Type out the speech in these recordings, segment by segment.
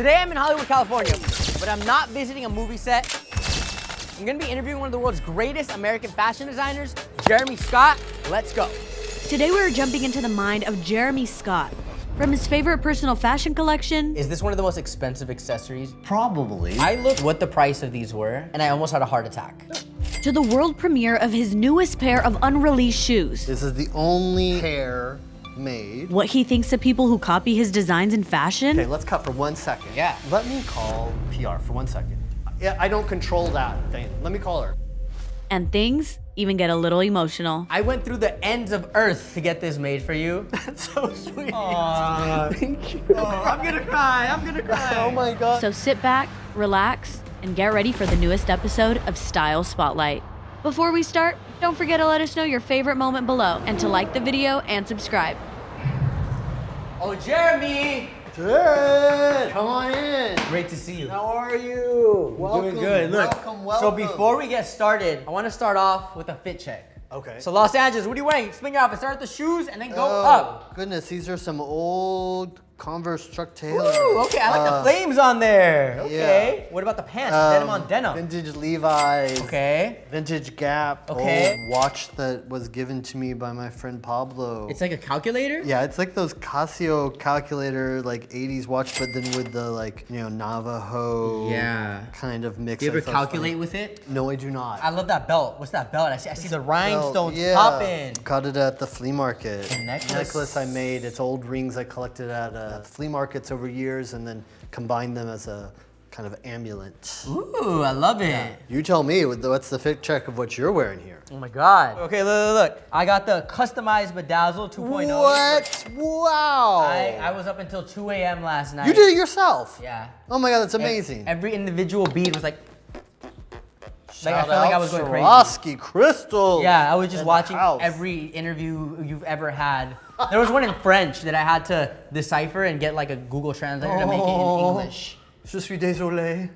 Today I'm in Hollywood, California, but I'm not visiting a movie set. I'm gonna be interviewing one of the world's greatest American fashion designers, Jeremy Scott. Let's go. Today we're jumping into the mind of Jeremy Scott. From his favorite personal fashion collection. Is this one of the most expensive accessories? Probably. I looked what the price of these were, and I almost had a heart attack. To the world premiere of his newest pair of unreleased shoes. This is the only pair made. What he thinks of people who copy his designs in fashion. Okay, let's cut for 1 second. Yeah. Let me call PR for 1 second. Yeah, I don't control that thing. Let me call her. And things even get a little emotional. I went through the ends of earth to get this made for you. That's so sweet. Thank you. Oh, I'm gonna cry. Oh my God. So sit back, relax, and get ready for the newest episode of Style Spotlight. Before we start, don't forget to let us know your favorite moment below and to like the video and subscribe. Oh, Jeremy! Jared, come on in. Great to see you. How are you? Welcome. Doing good. Look, Welcome. so before we get started, I want to start off with a fit check. Okay. So Los Angeles, what are you wearing? Swing your outfit. Start with the shoes and then go up. Goodness, these are some old Converse Chuck Taylor. Ooh, okay, I like the flames on there. Okay. Yeah. What about the pants? Denim on denim. Vintage Levi's. Okay. Vintage Gap. Okay. Old watch that was given to me by my friend Pablo. It's like a calculator? Yeah, it's like those Casio calculator, like 80s watch, but then with the like, you know, Navajo kind of mix. Do you ever That's so calculate funny. with it? No, I do not. I love that belt. What's that belt? I see the rhinestones yeah. popping. Got it at the flea market. The necklace? I made. It's old rings I collected at flea markets over years and then combined them as a kind of amulet. Ooh, I love it. You tell me, what's the fit check of what you're wearing here? Oh my God. Okay, look. I got the customized bedazzle 2.0. What? Wow. I was up until 2 a.m. last night. You did it yourself? Yeah. Oh my God, that's amazing. Every individual bead was like I Shout felt like I out was going crazy. Swarovski crystals. Yeah, I was just in the watching house. every interview you've ever had. There was one in French that I had to decipher and get like a Google Translator to make it in English. Je suis désolé.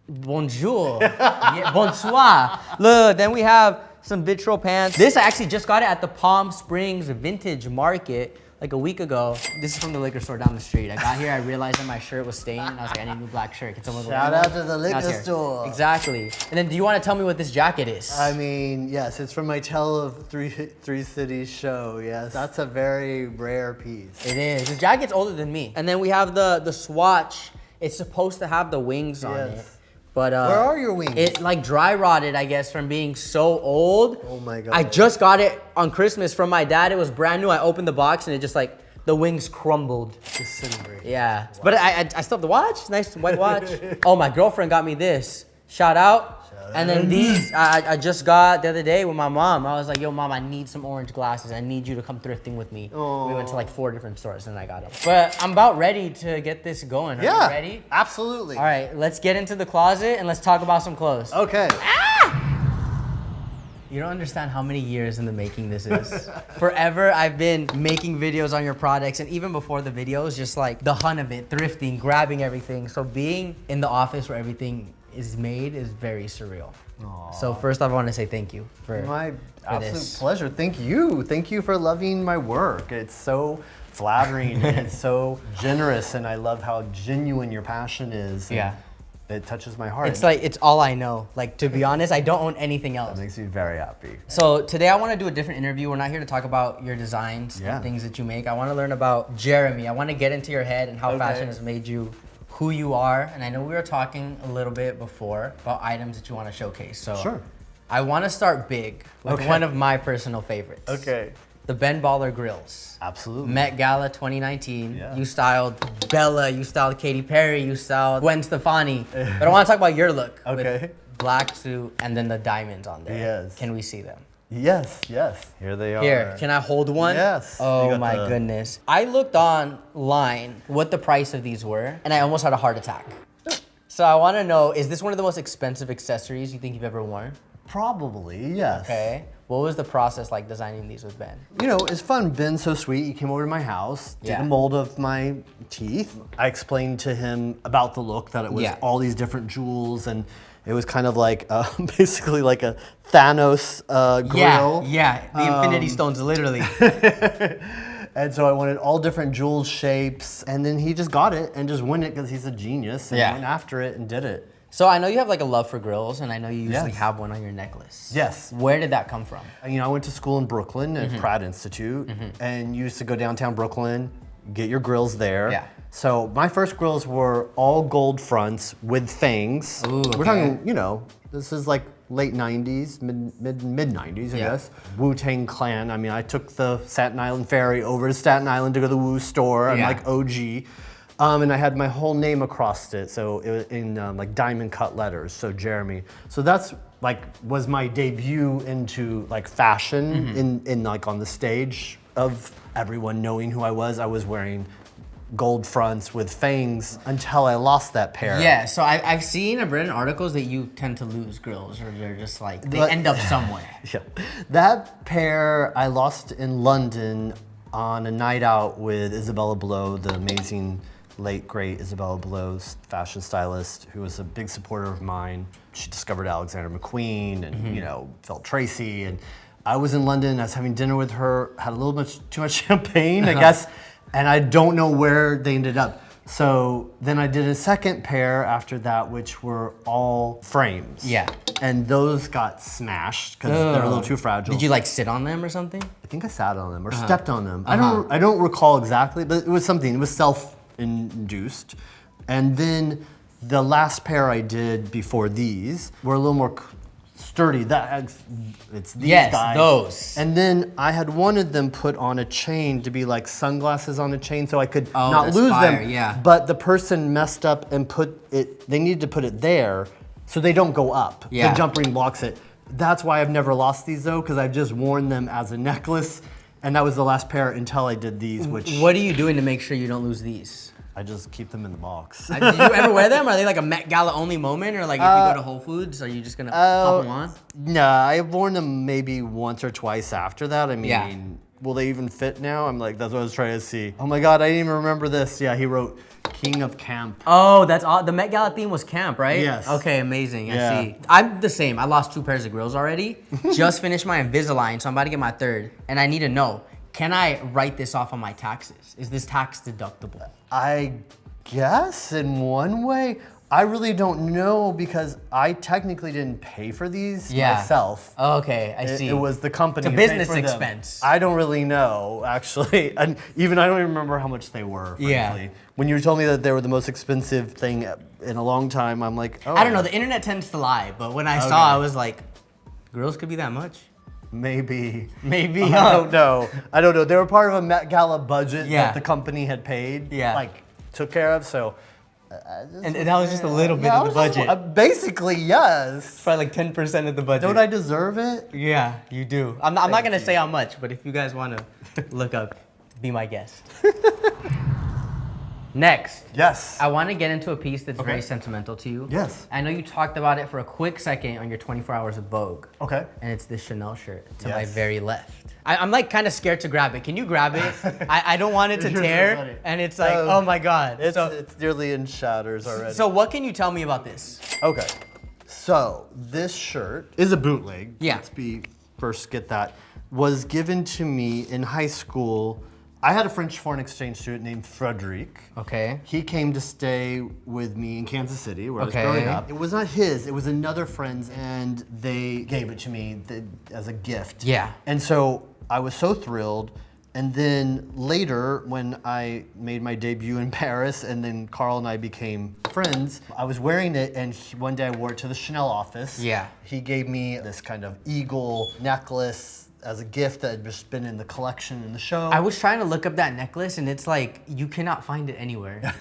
Bonjour. Yeah, bonsoir. Look, then we have some Vitro pants. This, I actually just got it at the Palm Springs Vintage Market like a week ago. This is from the liquor store down the street. I got here, I realized that my shirt was stained. I was like, I need a new black shirt. Can someone go Shout get out one? to the And I was liquor here. store. Exactly. And then do you want to tell me what this jacket is? I mean, yes, it's from my Tale of Three Cities show, yes. That's a very rare piece. It is. This jacket's older than me. And then we have the swatch. It's supposed to have the wings on it. But where are your wings? It like dry rotted, I guess, from being so old. Oh my God. I just got it on Christmas from my dad. It was brand new. I opened the box and it just like, the wings crumbled. Disintegrated. Yeah. Wow. But I still have the watch. Nice white watch. Oh, my girlfriend got me this. Shout out. And then these I just got the other day with my mom. I was like, yo, Mom, I need some orange glasses. I need you to come thrifting with me. Aww. We went to like 4 different stores and I got them. But I'm about ready to get this going. Are you ready? Absolutely. All right, let's get into the closet and let's talk about some clothes. Okay. You don't understand how many years in the making this is. Forever, I've been making videos on your products, and even before the videos, just like the hunt of it, thrifting, grabbing everything. So being in the office where everything is made is very surreal. Aww. So first off, I want to say thank you for My absolute this. pleasure. Thank you. Thank you for loving my work. It's so flattering and it's so generous, and I love how genuine your passion is. Yeah. It touches my heart. It's like, it's all I know. Like, to be honest, I don't own anything else. That makes me very happy. So today I want to do a different interview. We're not here to talk about your designs and things that you make. I want to learn about Jeremy. I want to get into your head and how fashion has made you who you are. And I know we were talking a little bit before about items that you want to showcase. So Sure. I want to start big with one of my personal favorites. Okay. The Ben Baller Grills. Absolutely. Met Gala 2019. Yeah. You styled Bella, you styled Katy Perry, you styled Gwen Stefani. But I want to talk about your look. Okay. With black suit and then the diamonds on there. Yes. Can we see them? Yes, yes. Here they are. Here, can I hold one? Yes. Oh You got my the- goodness. I looked online what the price of these were and I almost had a heart attack. So I want to know, is this one of the most expensive accessories you think you've ever worn? Probably, yes. Okay. What was the process like designing these with Ben? You know, it's fun. Ben's so sweet. He came over to my house, did Yeah. a mold of my teeth. I explained to him about the look, that it was all these different jewels, and it was kind of like basically like a Thanos grill. Yeah, the Infinity Stones, literally. And so I wanted all different jewel shapes. And then he just got it and just went it because he's a genius and went after it and did it. So I know you have like a love for grills, and I know you usually have one on your necklace. Yes. Where did that come from? You know, I went to school in Brooklyn at Pratt Institute and used to go downtown Brooklyn, get your grills there. Yeah. So my first grills were all gold fronts with fangs. Ooh, okay. We're talking, you know, this is like late 90s, mid 90s, I guess. Wu-Tang Clan. I mean, I took the Staten Island ferry over to Staten Island to go to the Wu store. I'm like OG. And I had my whole name across it, so it was in like diamond cut letters, so Jeremy. So that's like, was my debut into like fashion in like on the stage of everyone knowing who I was. I was wearing gold fronts with fangs until I lost that pair. Yeah, so I've seen, I've read in articles that you tend to lose grills, or they're just like, they end up somewhere. Yeah. That pair I lost in London on a night out with Isabella Blow, the amazing late great Isabella Blow's fashion stylist, who was a big supporter of mine. She discovered Alexander McQueen and you know, Felt Tracy, and I was in London, I was having dinner with her, had a little bit too much champagne, I guess, and I don't know where they ended up. So then I did a second pair after that, which were all frames. Yeah. And those got smashed because they're a little too fragile. Did you like sit on them or something? I think I sat on them or stepped on them. I don't recall exactly, but it was something. It was self-induced. And then the last pair I did before these were a little more sturdy. It's these guys. Those. And then I had wanted them put on a chain to be like sunglasses on a chain so I could not lose them. Yeah. But the person messed up and they needed to put it there so they don't go up. Yeah. The jump ring blocks it. That's why I've never lost these though, because I've just worn them as a necklace. And that was the last pair until I did these, which... What are you doing to make sure you don't lose these? I just keep them in the box. Do you ever wear them? Are they like a Met Gala only moment? Or like if you go to Whole Foods, are you just gonna pop them on? No, I've worn them maybe once or twice after that. I mean, will they even fit now? I'm like, that's what I was trying to see. Oh my God, I didn't even remember this. Yeah, he wrote King of Camp. Oh, that's all. The Met Gala theme was camp, right? Yes. Okay, amazing. I see. I'm the same. I lost 2 pairs of grills already. Just finished my Invisalign, so I'm about to get my 3rd. And I need to know, can I write this off on my taxes? Is this tax deductible? I guess in one way. I really don't know because I technically didn't pay for these myself. Oh, okay, I see. It was the company. It's a business expense. I don't really know, actually. And even I don't even remember how much they were, frankly. Yeah. When you told me that they were the most expensive thing in a long time, I'm like, oh. I don't know, the internet tends to lie, but when I saw, I was like, grills could be that much? Maybe. Maybe. I don't know. I don't know. They were part of a Met Gala budget that the company had paid, like took care of, so. And that was just a little bit of the budget. Basically, yes. Probably like 10% of the budget. Don't I deserve it? Yeah, you do. I'm not going to say how much, but if you guys want to look up, be my guest. Next. Yes. I want to get into a piece that's very sentimental to you. Yes. I know you talked about it for a quick second on your 24 Hours of Vogue. Okay. And it's this Chanel shirt to my very left. I'm like kind of scared to grab it. Can you grab it? I don't want it to tear. And it's like, oh my God. It's nearly in shatters already. So what can you tell me about this? Okay. So this shirt is a bootleg. Yeah. Let's first get that. Was given to me in high school. I had a French foreign exchange student named Frederic. Okay. He came to stay with me in Kansas City where I was growing up. It was not his, it was another friend's, and they gave it to me as a gift. Yeah. And so I was so thrilled. And then later, when I made my debut in Paris, and then Karl and I became friends, I was wearing it, and one day I wore it to the Chanel office. Yeah. He gave me this kind of eagle necklace as a gift that had just been in the collection in the show. I was trying to look up that necklace, and it's like, you cannot find it anywhere.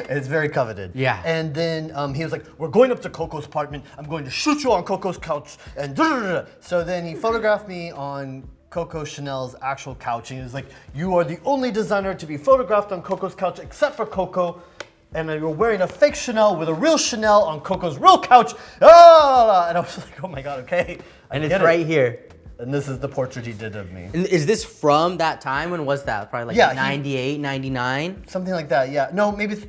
It's very coveted. Yeah. And then he was like, we're going up to Coco's apartment. I'm going to shoot you on Coco's couch. And so then he photographed me on Coco Chanel's actual couch. And he was like, you are the only designer to be photographed on Coco's couch except for Coco. And you're wearing a fake Chanel with a real Chanel on Coco's real couch. Ah! And I was like, oh my God, okay. And it's right here. And this is the portrait he did of me. And is this from that time? When was that? Probably like 98, 99? Something like that, yeah. No, maybe it's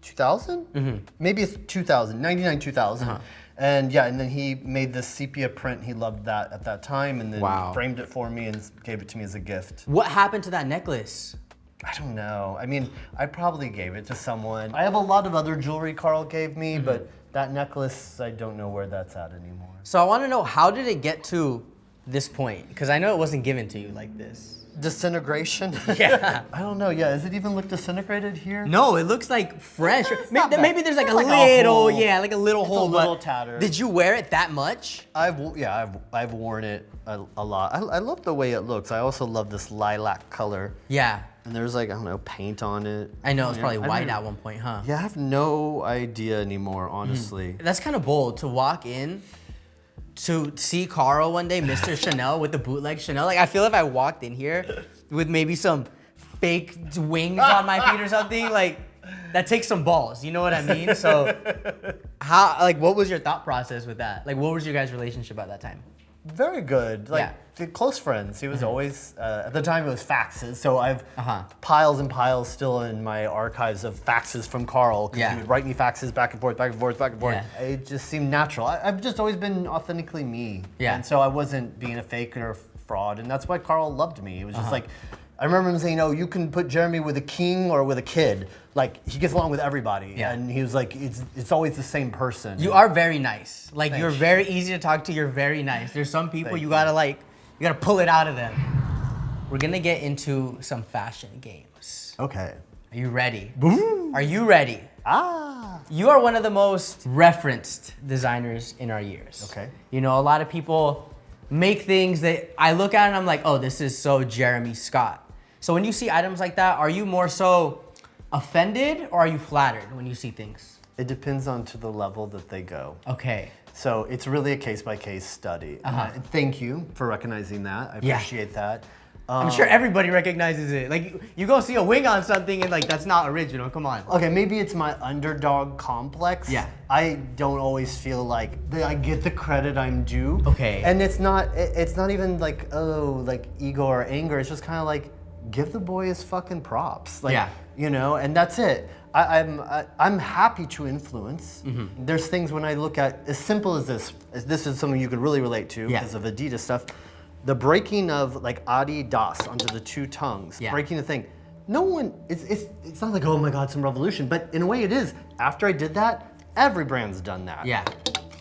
2000? Mm-hmm. Maybe it's 2000, 99, 2000. And yeah, and then he made this sepia print. He loved that at that time, and then framed it for me and gave it to me as a gift. What happened to that necklace? I don't know. I mean, I probably gave it to someone. I have a lot of other jewelry Karl gave me, but that necklace, I don't know where that's at anymore. So I want to know, how did it get to this point? Because I know it wasn't given to you like this. Disintegration? Yeah. I don't know. Yeah, does it even look disintegrated here? No, it looks like fresh. Maybe there's like a like little, a hole. like a little hole. It's a little tattered. Did you wear it that much? I've worn it a lot. I love the way it looks. I also love this lilac color. Yeah. And there's like, I don't know, paint on it. I know, it's probably white at one point, huh? Yeah, I have no idea anymore, honestly. That's kind of bold to walk in to see Karl one day, Mr. Chanel with the bootleg Chanel. Like, I feel if I walked in here with maybe some fake wings on my feet or something, like, that takes some balls, you know what I mean? So, what was your thought process with that? Like, what was your guys' relationship at that time? Very good. Like, close friends. He was always, at the time it was faxes, so I've piles and piles still in my archives of faxes from Karl. He would write me faxes back and forth, back and forth, back and forth. Yeah. It just seemed natural. I've just always been authentically me. Yeah. And so I wasn't being a fake or a fraud, and that's why Karl loved me. It was just like, I remember him saying, you can put Jeremy with a king or with a kid. Like, he gets along with everybody. Yeah. And he was like, it's always the same person. You are very nice. Like, you're very easy to talk to. You're very nice. There's some people you gotta pull it out of them. We're gonna get into some fashion games. Okay. Are you ready? Boom. Are you ready? Ah. You are one of the most referenced designers in our years. Okay. You know, a lot of people make things that I look at and I'm like, oh, this is so Jeremy Scott. So when you see items like that, are you more so offended or are you flattered when you see things? It depends on to the level that they go. Okay. So it's really a case-by-case study. Thank you for recognizing that. I appreciate that. I'm sure everybody recognizes it. Like, you go see a wing on something and like, that's not original, come on. Okay, maybe it's my underdog complex. Yeah. I don't always feel like I get the credit I'm due. Okay. And it's not even like, like ego or anger. It's just kind of like, give the boy his fucking props. Like, you know, and that's it. I'm happy to influence. There's things when I look at, as simple as this is something you could really relate to because of Adidas stuff. The breaking of like adidas onto the two tongues, breaking the thing. No one, it's not like, oh my God, some revolution, but in a way it is. After I did that, every brand's done that. Yeah.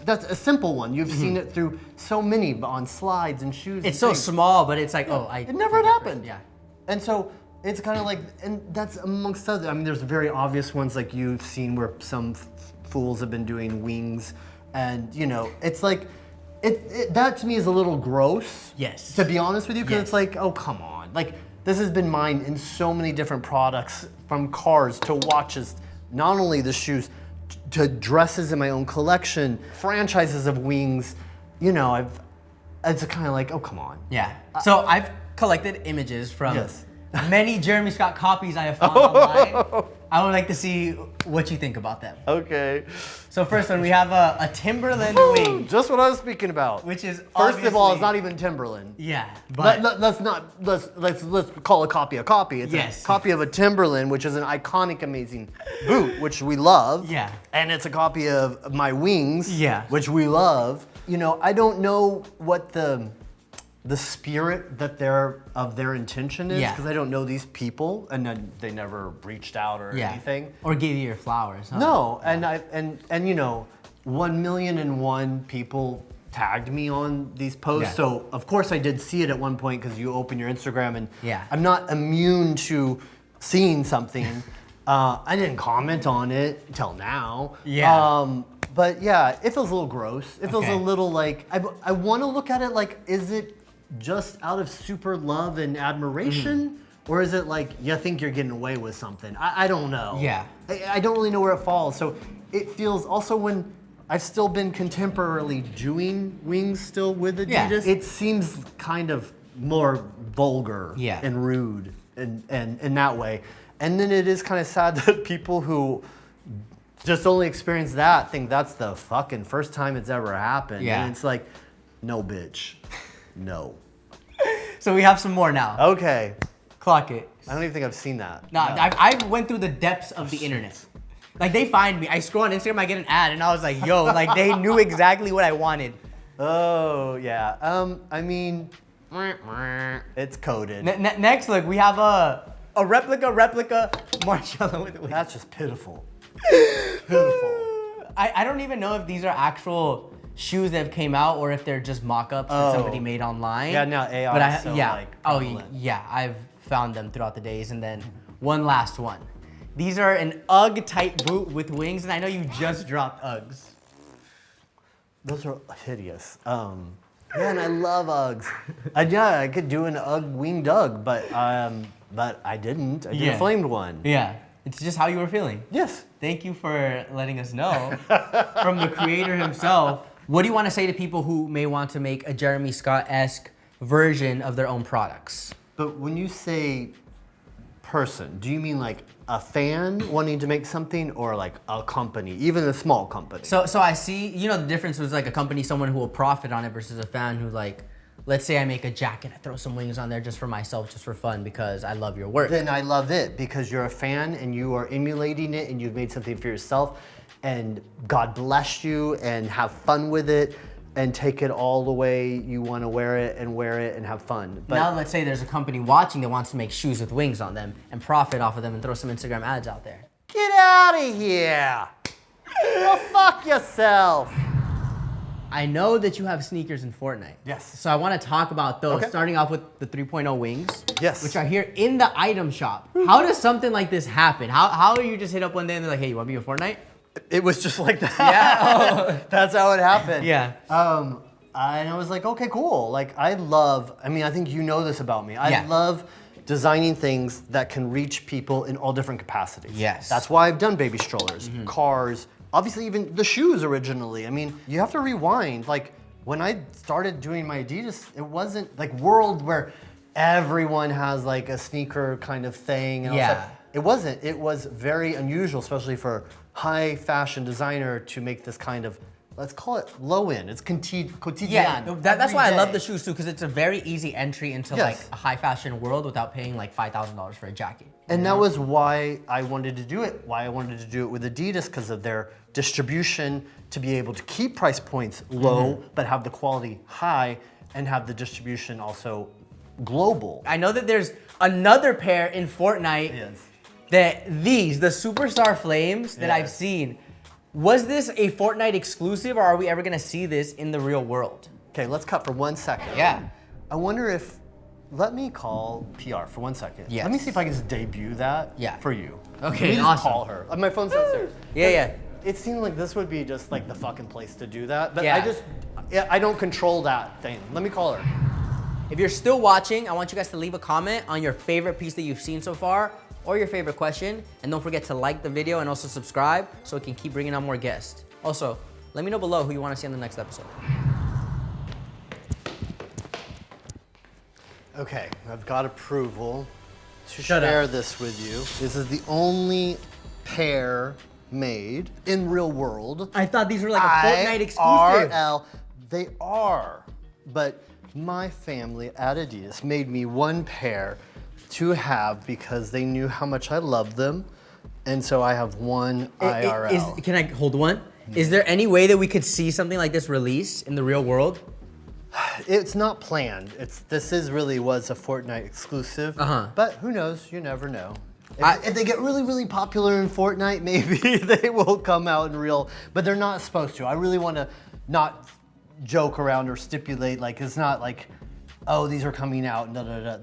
That's a simple one. You've seen it through so many on slides and shoes. It's so small, but it's like, it never had happened. Yeah. And so it's kind of like, and that's amongst other, I mean, there's very obvious ones like you've seen where some fools have been doing wings and, you know, it's like, that to me is a little gross. Yes. To be honest with you, because it's like, oh, come on. Like, this has been mine in so many different products, from cars to watches, not only the shoes, to dresses in my own collection, franchises of wings, you know, it's kind of like, oh, come on. Yeah. So I've collected images from many Jeremy Scott copies I have found online. I would like to see what you think about them. Okay. So first one, we have a Timberland wing. Just what I was speaking about. Which is first of all, it's not even Timberland. Yeah, but let's call a copy a copy. It's a copy of a Timberland, which is an iconic, amazing boot, which we love. Yeah. And it's a copy of my wings. Yeah. Which we love. You know, I don't know what the spirit that of their intention is, because I don't know these people, and then they never reached out or anything, or gave you your flowers. Huh? No, and you know, 1,000,001 people tagged me on these posts, so of course I did see it at one point because you open your Instagram, and I'm not immune to seeing something. I didn't comment on it until now. Yeah. But yeah, it feels a little gross. It feels a little like, I want to look at it like, is it just out of super love and admiration? Or is it like, you think you're getting away with something? I don't know. Yeah. I don't really know where it falls. So it feels also, when I've still been contemporarily doing wings still with Adidas, it seems kind of more vulgar and rude and in that way. And then it is kind of sad that people who just only experience that think that's the fucking first time it's ever happened. Yeah. And it's like, no, bitch. No. So we have some more now. Okay. Clock it. I don't even think I've seen that. No. I went through the depths of the internet. Like they find me. I scroll on Instagram, I get an ad, and I was like, yo, like they knew exactly what I wanted. Oh, yeah. I mean, it's coded. Next, look, we have a replica Marcello with wings. That's just pitiful. Pitiful. I don't even know if these are actual shoes that have came out or if they're just mock-ups that somebody made online. Yeah, now AR but is so prevalent. Yeah, I've found them throughout the days. And then one last one. These are an UGG type boot with wings, and I know you just dropped UGGs. Those are hideous. Man, I love Uggs. I could do an UGG winged UGG, but I didn't. I did a flamed one. Yeah, it's just how you were feeling. Yes. Thank you for letting us know from the creator himself. What do you want to say to people who may want to make a Jeremy Scott-esque version of their own products? But when you say person, do you mean like a fan wanting to make something or like a company, even a small company? So I see, you know, the difference was like a company, someone who will profit on it versus a fan who like, let's say I make a jacket, I throw some wings on there just for myself, just for fun because I love your work. Then I love it because you're a fan and you are emulating it and you've made something for yourself and God bless you and have fun with it and take it all the way you want to wear it and have fun. But now let's say there's a company watching that wants to make shoes with wings on them and profit off of them and throw some Instagram ads out there. Get out of here! Go fuck yourself! I know that you have sneakers in Fortnite. Yes. So I want to talk about those, Okay. starting off with the 3.0 wings. Yes. Which are here in the item shop. How does something like this happen? How do you just hit up one day and they're like, hey, you want to be in Fortnite? It was just like that. Yeah. Oh. That's how it happened. Yeah. And I was like, okay, cool. Like I think you know this about me. I love designing things that can reach people in all different capacities. Yes. That's why I've done baby strollers, cars, obviously even the shoes originally. I mean, you have to rewind. Like when I started doing my Adidas, it wasn't like world where everyone has like a sneaker kind of thing. And all that. It wasn't. It was very unusual, especially for high fashion designer to make this kind of, let's call it low end. It's quotidian. Yeah, that's why I love the shoes too, because it's a very easy entry into like a high fashion world without paying like $5,000 for a jacket. And that was why I wanted to do it. Why I wanted to do it with Adidas, because of their distribution, to be able to keep price points low, but have the quality high and have the distribution also global. I know that there's another pair in Fortnite that the Superstar Flames that I've seen. Was this a Fortnite exclusive, or are we ever gonna see this in the real world? Okay, let's cut for 1 second. Yeah. I wonder if, let me call PR for 1 second. Yes. Let me see if I can just debut that for you. Okay, Let me just awesome. call her. My phone's downstairs. Yeah. It seemed like this would be just like the fucking place to do that, but Yeah. I don't control that thing. Let me call her. If you're still watching, I want you guys to leave a comment on your favorite piece that you've seen so far, or your favorite question, and don't forget to like the video and also subscribe so we can keep bringing on more guests. Also, let me know below who you want to see on the next episode. Okay, I've got approval to share this with you. This is the only pair made in real world. I thought these were like a Fortnite exclusive. IRL. They are, but my family at Adidas made me one pair to have because they knew how much I love them, and so I have one IRL. Can I hold one? Is there any way that we could see something like this released in the real world? It's not planned. This was a Fortnite exclusive, but who knows? You never know. If they get really, really popular in Fortnite, maybe they will come out in real, but they're not supposed to. I really want to not joke around or stipulate, like it's not like, oh, these are coming out,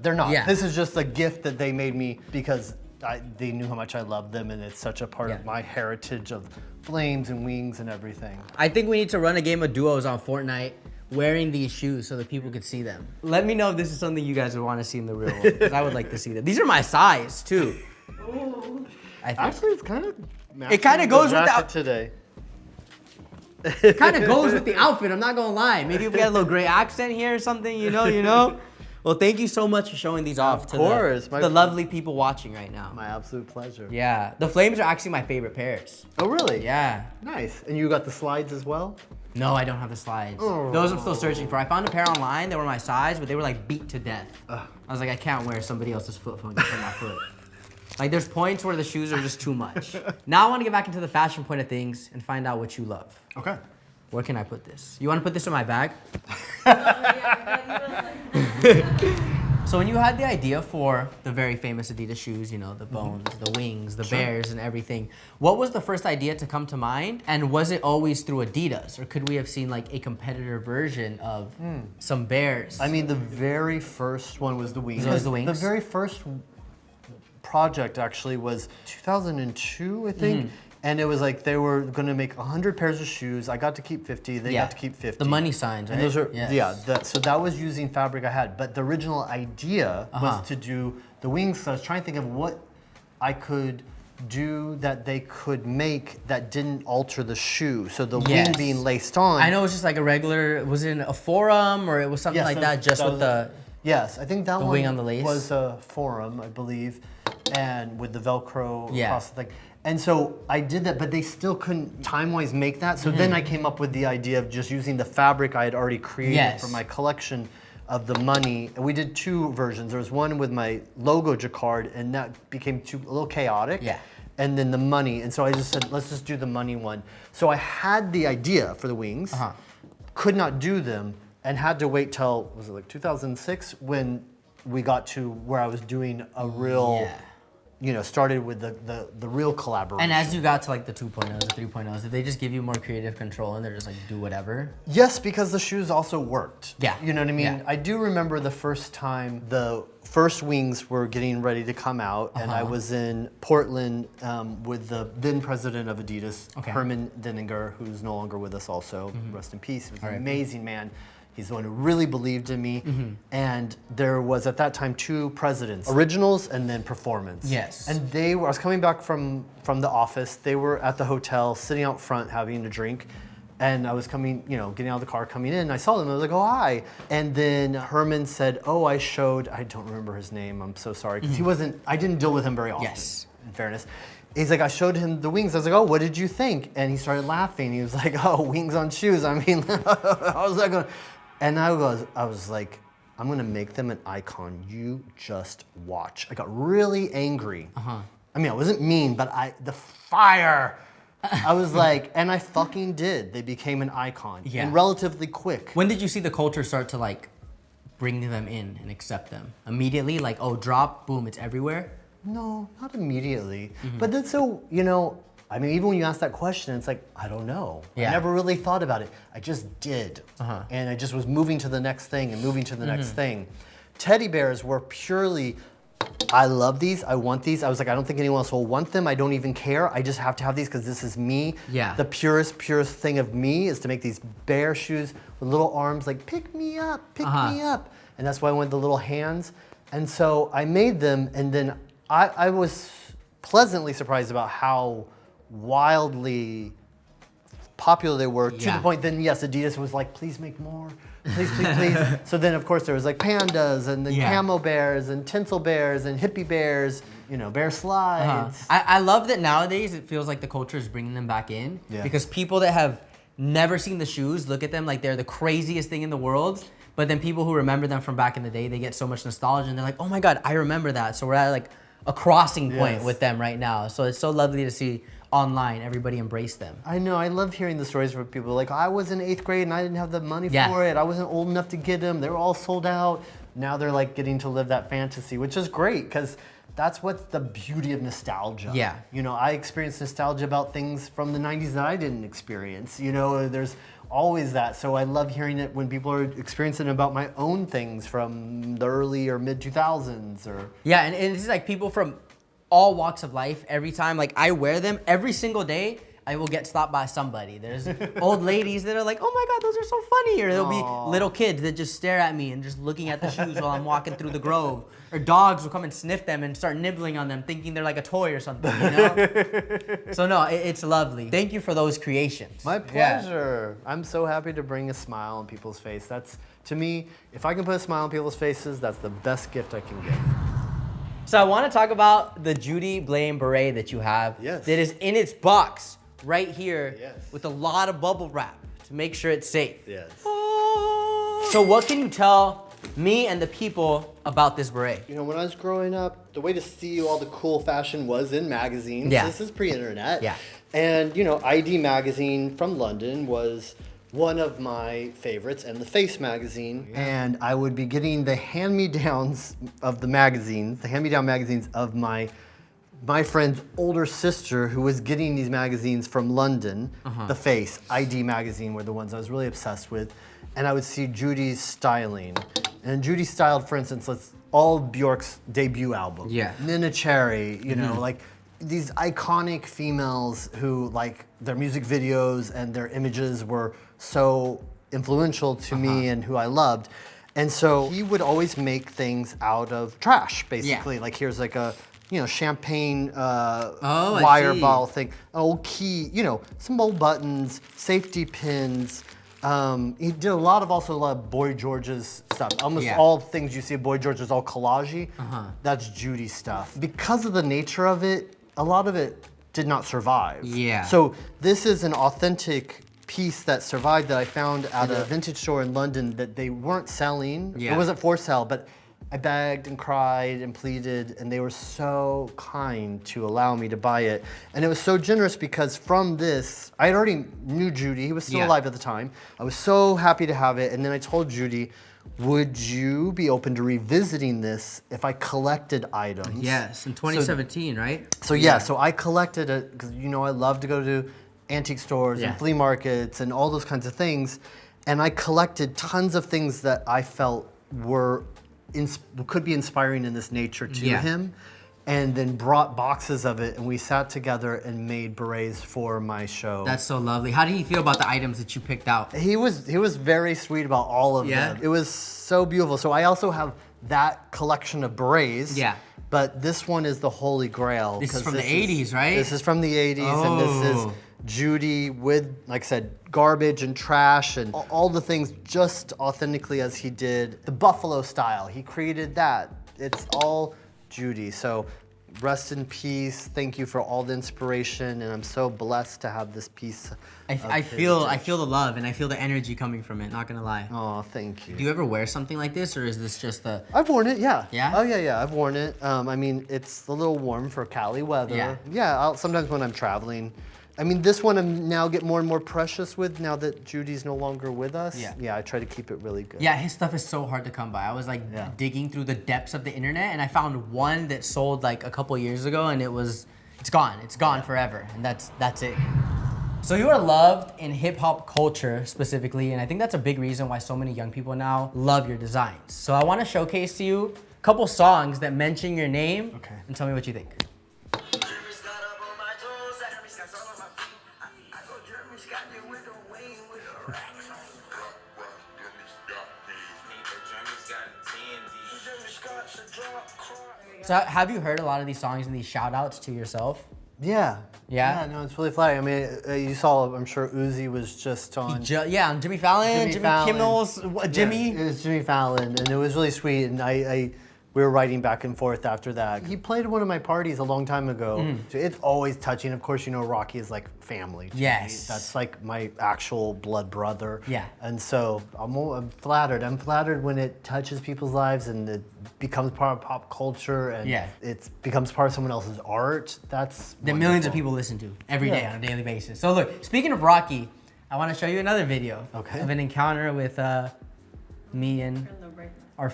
They're not. Yeah. This is just a gift that they made me because they knew how much I love them, and it's such a part of my heritage of flames and wings and everything. I think we need to run a game of duos on Fortnite wearing these shoes so that people could see them. Let me know if this is something you guys would want to see in the real world, because I would like to see them. These are my size, too. Actually, it's kind of... It kind of goes with the today. It kind of goes with the outfit, I'm not gonna lie. Maybe if we had a little gray accent here or something, you know? Well, thank you so much for showing these off to the lovely people watching right now. My absolute pleasure. Yeah, the flames are actually my favorite pairs. Oh, really? Yeah. Nice. And you got the slides as well? No, I don't have the slides. Those I'm still searching for. I found a pair online that were my size, but they were like beat to death. I was like, I can't wear somebody else's foot fungus on my foot. Like there's points where the shoes are just too much. Now I want to get back into the fashion point of things and find out what you love. Okay. Where can I put this? You want to put this in my bag? So when you had the idea for the very famous Adidas shoes, you know, the bones, the wings, the bears and everything, what was the first idea to come to mind? And was it always through Adidas? Or could we have seen like a competitor version of some bears? I mean, the very first one was the wings. It was the wings? The very first project actually was 2002, I think. And it was like they were going to make 100 pairs of shoes. I got to keep 50. They got to keep 50. The money signs, right? And those are, yes. so that was using fabric I had. But the original idea was to do the wings. So I was trying to think of what I could do that they could make that didn't alter the shoe. So the wing being laced on. I know it was just like a regular, was it a forum or it was something like that just with the... Yes, I think that one wing on the lace was a forum, I believe, and with the Velcro across the thing. And so I did that, but they still couldn't time-wise make that. So then I came up with the idea of just using the fabric I had already created for my collection of the money. And we did two versions. There was one with my logo jacquard, and that became a little chaotic. Yeah. And then the money. And so I just said, let's just do the money one. So I had the idea for the wings, could not do them, and had to wait till, was it like 2006, when we got to where I was doing a real, you know, started with the real collaboration. And as you got to like the 2.0s, the 3.0s, did they just give you more creative control and they're just like, do whatever? Yes, because the shoes also worked. Yeah. You know what I mean? Yeah. I do remember the first time the first wings were getting ready to come out, and I was in Portland with the then president of Adidas, Herman Denninger, who's no longer with us also. Rest in peace. He was an amazing man. He's the one who really believed in me. And there was at that time 2 presidents, originals and then performance. Yes. And I was coming back from the office. They were at the hotel, sitting out front having a drink. And I was coming, you know, getting out of the car, coming in. I saw them. I was like, oh, hi. And then Herman said, oh, I don't remember his name. I'm so sorry. Because I didn't deal with him very often, in fairness. He's like, I showed him the wings. I was like, oh, what did you think? And he started laughing. He was like, oh, wings on shoes. I mean, how was that going to... And I was like, I'm gonna make them an icon. You just watch. I got really angry. I mean, I wasn't mean, but the fire. I was like, and I fucking did. They became an icon. Yeah. And relatively quick. When did you see the culture start to like bring them in and accept them? Immediately, like, oh, drop, boom, it's everywhere? No, not immediately. But that's so, you know, I mean, even when you ask that question, it's like, I don't know. I never really thought about it. I just did. And I just was moving to the next thing and moving to the next thing. Teddy bears were purely, I love these, I want these. I was like, I don't think anyone else will want them. I don't even care. I just have to have these because this is me. Yeah. The purest thing of me is to make these bear shoes with little arms like, pick me up, pick me up. And that's why I went the little hands. And so I made them, and then I was pleasantly surprised about how wildly popular they were, to the point then yes, Adidas was like, please make more, please, please, please. So then of course there was like pandas and then camo bears and tinsel bears and hippie bears, you know, bear slides. I love that nowadays it feels like the culture is bringing them back in because people that have never seen the shoes look at them like they're the craziest thing in the world. But then people who remember them from back in the day, they get so much nostalgia and they're like, oh my God, I remember that. So we're at like a crossing point with them right now. So it's so lovely to see online everybody embrace them. I know, I love hearing the stories from people like, I was in 8th grade and I didn't have the money for it. I wasn't old enough to get them. They were all sold out. Now they're like getting to live that fantasy, which is great because that's what's the beauty of nostalgia. Yeah. You know, I experienced nostalgia about things from the 90s that I didn't experience. You know, there's always that. So I love hearing it when people are experiencing about my own things from the early or mid 2000s or. Yeah, and it's like people from all walks of life. Every time like I wear them every single day, I will get stopped by somebody. There's old ladies that are like, oh my God, those are so funny. Or there'll be little kids that just stare at me and just looking at the shoes while I'm walking through the grove. Or dogs will come and sniff them and start nibbling on them thinking they're like a toy or something, you know? So no, it's lovely. Thank you for those creations. My pleasure. Yeah. I'm so happy to bring a smile on people's face. That's, to me, if I can put a smile on people's faces, that's the best gift I can give. So I want to talk about the Judy Blame Beret that you have. Yes. That is in its box right here with a lot of bubble wrap to make sure it's safe. Yes. So what can you tell me and the people about this beret? You know, when I was growing up, the way to see all the cool fashion was in magazines. Yeah. This is pre-internet. Yeah. And, you know, ID magazine from London was one of my favorites, and the Face magazine. Yeah. And I would be getting the hand-me-downs of the magazines, the hand-me-down magazines of my friend's older sister, who was getting these magazines from London. The Face, ID magazine were the ones I was really obsessed with. And I would see Judy's styling. And Judy styled, for instance, all Bjork's debut album. Yeah. Nina Cherry, you know, like these iconic females who, like, their music videos and their images were so influential to me and who I loved. And so he would always make things out of trash, basically. Like, here's like a, you know, champagne wire ball thing, an old key, you know, some old buttons, safety pins. He did a lot of Boy George's stuff. Almost all things you see of Boy George is all collage-y. That's Judy stuff. Because of the nature of it, a lot of it did not survive. Yeah. So this is an authentic piece that survived that I found at a vintage store in London that they weren't selling. Yeah. It wasn't for sale, but I begged and cried and pleaded, and they were so kind to allow me to buy it. And it was so generous because from this, I already knew Judy. He was still alive at the time. I was so happy to have it. And then I told Judy, would you be open to revisiting this if I collected items? Yes, in 2017, right? So yeah, so I collected it because, you know, I love to go to antique stores and flea markets and all those kinds of things. And I collected tons of things that I felt could be inspiring in this nature to him, and then brought boxes of it, and we sat together and made berets for my show. That's so lovely. How did he feel about the items that you picked out? He was very sweet about all of them. It was so beautiful. So I also have that collection of berets. Yeah. But this one is the Holy Grail. This is from the 80s, right? This is from the 80s, and this is Judy with, like I said, garbage and trash and all the things just authentically as he did. The Buffalo style, he created that. It's all Judy. So rest in peace. Thank you for all the inspiration, and I'm so blessed to have this piece. I feel the love and I feel the energy coming from it, not gonna lie. Oh, thank you. Do you ever wear something like this, or is this just the... I've worn it, yeah. Yeah? Oh, yeah, I've worn it. I mean, it's a little warm for Cali weather. Yeah, sometimes when I'm traveling. I mean, this one I'm now get more and more precious with now that Judy's no longer with us. Yeah, I try to keep it really good. Yeah, his stuff is so hard to come by. I was like digging through the depths of the internet, and I found one that sold like a couple years ago, and it's gone. It's gone forever, and that's it. So you are loved in hip hop culture specifically, and I think that's a big reason why so many young people now love your designs. So I want to showcase to you a couple songs that mention your name, and tell me what you think. So have you heard a lot of these songs and these shout outs to yourself? Yeah. Yeah? Yeah, no, it's really flattering. I mean, you saw, I'm sure Uzi was just on... on Jimmy Fallon, Jimmy Kimmel's, Jimmy. Yeah, it was Jimmy Fallon, and it was really sweet, and we were writing back and forth after that. He played at one of my parties a long time ago. So it's always touching. Of course, you know, Rocky is like family to me. That's like my actual blood brother. Yeah. And so I'm flattered. I'm flattered when it touches people's lives and it becomes part of pop culture and it becomes part of someone else's art. That's that millions of people listen to every day on a daily basis. So look, speaking of Rocky, I want to show you another video of an encounter with me and our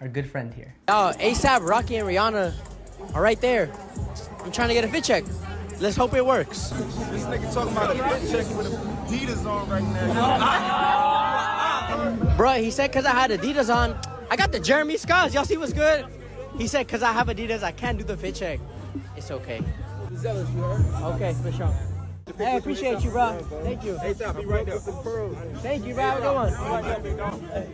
good friend here. Oh, ASAP, Rocky, and Rihanna are right there. I'm trying to get a fit check. Let's hope it works. This nigga talking about a fit check with Adidas on right now. Bro, he said because I had Adidas on. I got the Jeremy Scotts. Y'all see what's good? He said because I have Adidas, I can't do the fit check. It's okay. Zealous, you heard? Okay, for sure. Hey, I appreciate you, bro. Thank you. ASAP, be right there. Thank you, bro. Have a good one.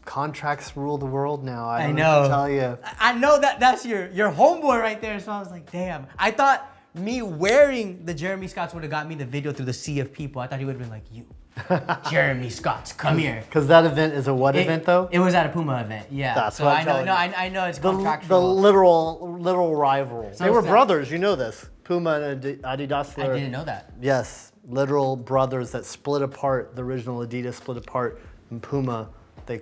Contracts rule the world now. I don't know. know what to tell you. I know that's your homeboy right there. So I was like, damn. I thought me wearing the Jeremy Scotts would have got me the video through the sea of people. I thought he would have been like, you, Jeremy Scotts, come here. Because that event is a what event though? It was at a Puma event. Yeah. That's what I'm telling you. I know it's contractual. The literal rival. So they were brothers. You know this. Puma and Adidas. I didn't know that. Yes. Literal brothers that split apart. The original Adidas split apart Puma. The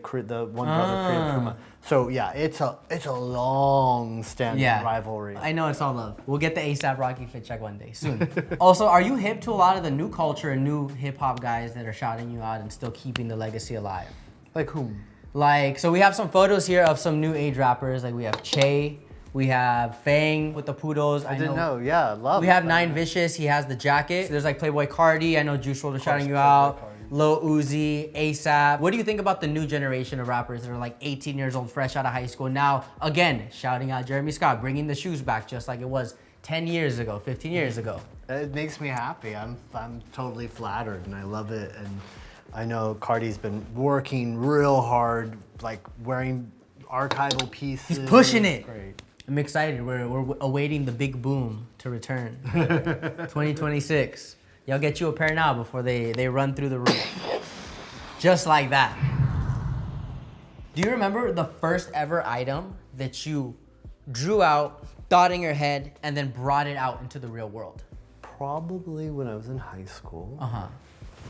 one brother created Puma. So yeah, it's a long-standing rivalry. I know it's all love. We'll get the ASAP Rocky fit check one day soon. Also, are you hip to a lot of the new culture and new hip hop guys that are shouting you out and still keeping the legacy alive? Like whom? Like, so we have some photos here of some new age rappers. Like we have Che, we have Fang with the poodles. I didn't know. Yeah, love. We have Nine Vicious. He has the jacket. So there's like Playboi Carti. I know Juice WRLD was shouting you out. Lil Uzi, ASAP. What do you think about the new generation of rappers that are like 18 years old, fresh out of high school? Now, again, shouting out Jeremy Scott, bringing the shoes back just like it was 10 years ago, 15 years ago. It makes me happy. I'm totally flattered and I love it. And I know Carti's been working real hard, like wearing archival pieces. He's pushing it. Great. I'm excited. We're awaiting the big boom to return. 2026. Y'all get you a pair now before they run through the roof. Just like that. Do you remember the first ever item that you drew out, thought in your head, and then brought it out into the real world? Probably when I was in high school.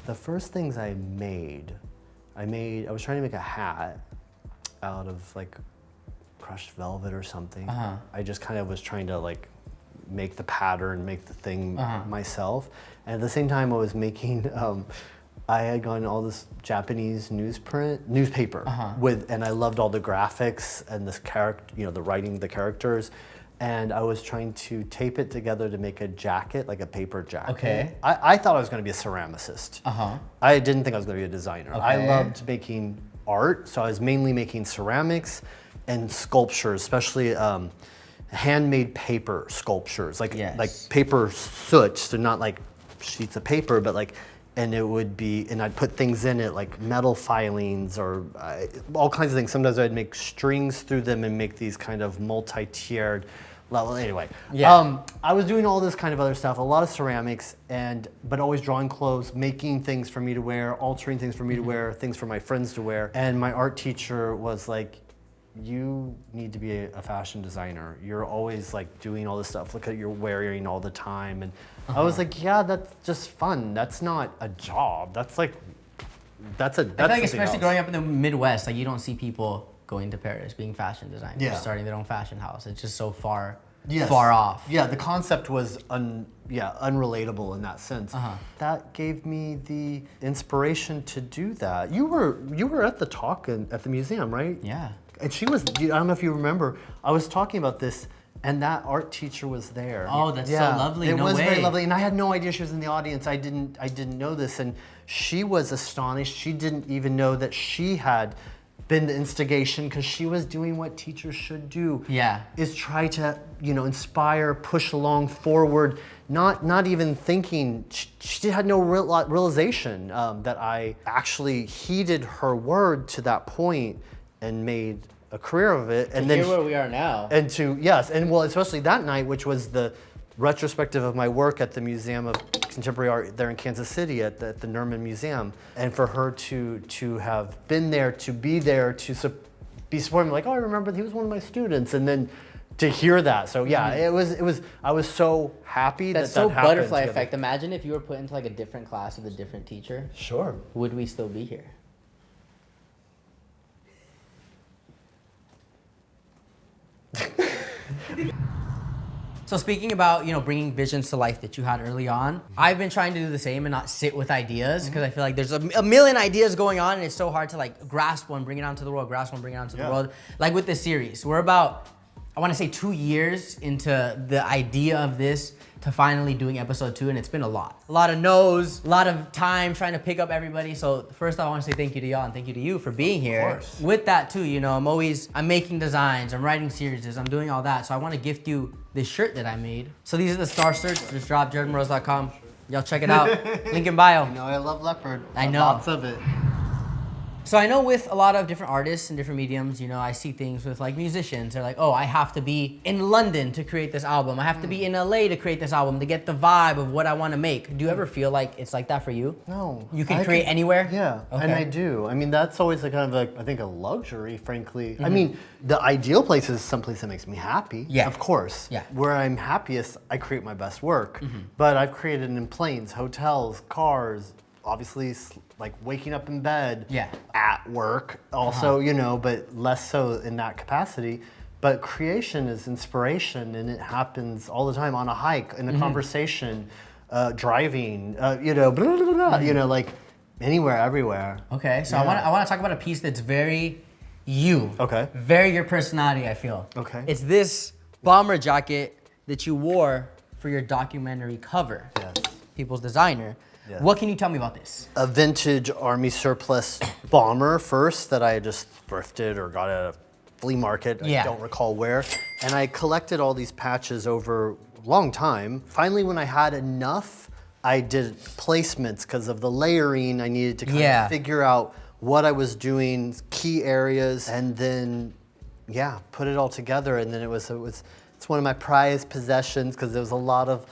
The first things I was trying to make a hat out of like crushed velvet or something. I just kind of was trying to like make the pattern, make the thing myself. And at the same time I was making, I had gotten all this Japanese newspaper and I loved all the graphics and this character, the writing, the characters. And I was trying to tape it together to make a jacket, like a paper jacket. Okay. I thought I was gonna be a ceramicist. I didn't think I was gonna be a designer. Okay. I loved making art, so I was mainly making ceramics and sculptures, especially handmade paper sculptures, like paper soot, so not like sheets of paper, but like, and it would be, and I'd put things in it like metal filings or all kinds of things. Sometimes I'd make strings through them and make these kind of multi-tiered level. Anyway, I was doing all this kind of other stuff, a lot of ceramics, but always drawing clothes, making things for me to wear, altering things for me to wear, things for my friends to wear. And my art teacher was like, you need to be a fashion designer. You're always like doing all this stuff. Look at you're wearing all the time. And I was like, yeah, that's just fun. That's not a job. That's like, that's I feel like especially growing up in the Midwest, like you don't see people going to Paris being fashion designers, starting their own fashion house. It's just so far off. Yeah, the concept was unrelatable in that sense. That gave me the inspiration to do that. You were at the talk at the museum, right? Yeah. And she was, I don't know if you remember, I was talking about this and that art teacher was there. Oh, that's so lovely. It was very lovely. And I had no idea she was in the audience. I didn't know this. And she was astonished. She didn't even know that she had been the instigation because she was doing what teachers should do. Yeah. Is try to, inspire, push along forward, not even thinking, she had no realization that I actually heeded her word to that point and made a career of it. And then where we are now. And especially that night, which was the retrospective of my work at the Museum of Contemporary Art there in Kansas City at the Nerman Museum. And for her to have been there, to be there, to be supporting me, like, oh, I remember he was one of my students. And then to hear that. So yeah, it was, I was so happy that so happened. Butterfly effect. Imagine if you were put into like a different class with a different teacher. Sure. Would we still be here? So speaking about, bringing visions to life that you had early on, I've been trying to do the same and not sit with ideas because I feel like there's a million ideas going on and it's so hard to like grasp one, bring it out to the world, the world. Like with this series, we're about, I want to say 2 years into the idea of this to finally doing episode 2, and it's been a lot. A lot of no's, a lot of time trying to pick up everybody. So first I want to say thank you to y'all and thank you to you for being here. Of course. With that too, I'm making designs, I'm writing series, I'm doing all that. So I want to gift you this shirt that I made. So these are the star shirts, just dropped, jordanmuros.com. Y'all check it out, link in bio. I love leopard. I know. Lots of it. So I know with a lot of different artists and different mediums, I see things with like musicians. They're like, oh, I have to be in London to create this album. I have to be in LA to create this album to get the vibe of what I want to make. Do you ever feel like it's like that for you? No. You can create anywhere? Yeah, okay. And I do. I mean, that's always a kind of I think a luxury, frankly. I mean, the ideal place is someplace that makes me happy. Yeah. Of course. Yeah. Where I'm happiest, I create my best work. But I've created in planes, hotels, cars, obviously like waking up in bed Yeah. at work also, you know, but less so in that capacity. But creation is inspiration, and it happens all the time on a hike, in a conversation, driving, you know, blah, blah, blah, you know, like anywhere, everywhere. Okay, so I want to talk about a piece that's very you. Okay. Very your personality, I feel. Okay. It's this bomber jacket that you wore for your documentary cover. Yes. People's designer. Yes. What can you tell me about this? A vintage army surplus bomber first that I just thrifted or got at a flea market. Yeah. I don't recall where. And I collected all these patches over a long time. Finally, when I had enough, I did placements because of the layering. I needed to kind of figure out what I was doing, key areas, and then, put it all together. And then it's one of my prized possessions because there was a lot of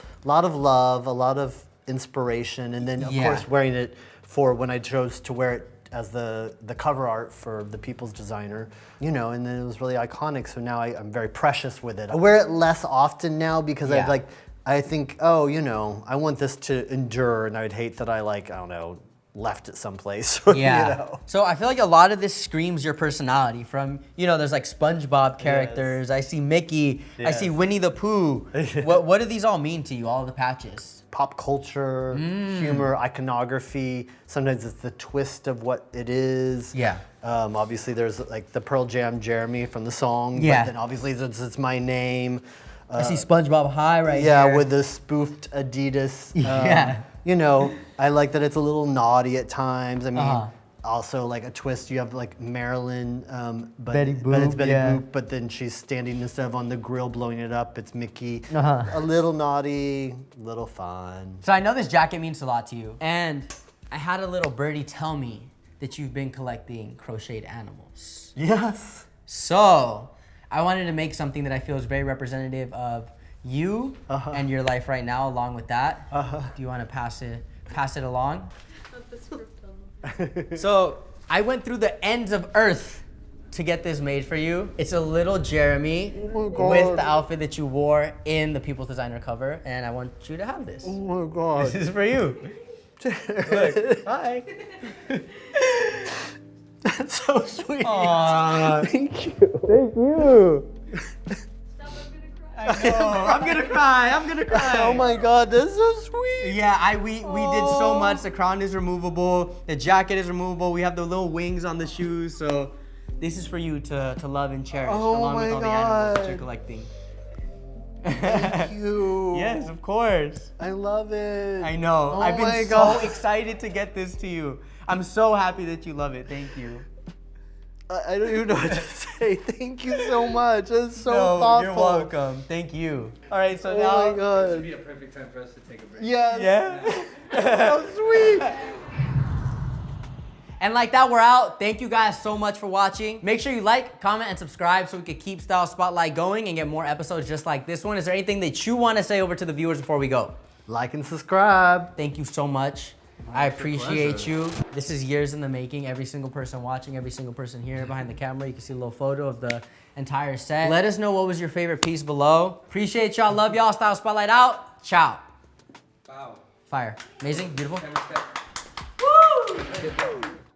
love, a lot of inspiration, and then of course wearing it for when I chose to wear it as the cover art for the People's Designer, you know, and then it was really iconic. So now I'm very precious with it. I wear it less often now because I think, oh, you know, I want this to endure, and I would hate that I don't know, left it someplace. Yeah. You know? So I feel like a lot of this screams your personality from, you know, there's like SpongeBob characters. I see Mickey. I see Winnie the Pooh. What do these all mean to you, all of the patches? Pop culture, humor, iconography. Sometimes it's the twist of what it is. Yeah. Obviously, there's like the Pearl Jam Jeremy from the song. Yeah. But then obviously it's my name. I see SpongeBob High right here. Yeah, with the spoofed Adidas. You know, I like that it's a little naughty at times. I mean, also like a twist. You have like Marilyn, but it's Betty Boop. But then she's standing instead of on the grill blowing it up. It's Mickey. A little naughty, little fun. So I know this jacket means a lot to you, and I had a little birdie tell me that you've been collecting crocheted animals. Yes. So I wanted to make something that I feel is very representative of you and your life right now. Along with that, do you want to pass it along? So I went through the ends of earth to get this made for you. It's a little Jeremy with the outfit that you wore in the People's Designer cover, and I want you to have this. Oh my God. This is for you. Look, hi. That's so sweet. Aww. Thank you. Thank you. I know. I'm gonna cry. Oh my God, that's so sweet. Yeah, we did so much. The crown is removable. The jacket is removable. We have the little wings on the shoes. So this is for you to love and cherish, along with all the animals that you're collecting. Thank you. Yes, of course. I love it. I know. Oh I've been my so God. excited to get this to you. I'm so happy that you love it. Thank you. I don't even know what to say. Thank you so much. That's so No, thoughtful. you're welcome. Thank you. All right, so Oh now. my God. This would be a perfect time for us to take a break. Yes. Yeah. So sweet. And like that, we're out. Thank you guys so much for watching. Make sure you like, comment, and subscribe so we can keep Style Spotlight going and get more episodes just like this one. Is there anything that you want to say over to the viewers before we go? Like and subscribe. Thank you so much. I appreciate you. This is years in the making. Every single person watching, every single person here behind the camera, you can see a little photo of the entire set. Let us know what was your favorite piece below. Appreciate y'all. Love y'all. Style Spotlight out. Ciao. Wow. Fire. Amazing. Beautiful. Camera step. Woo!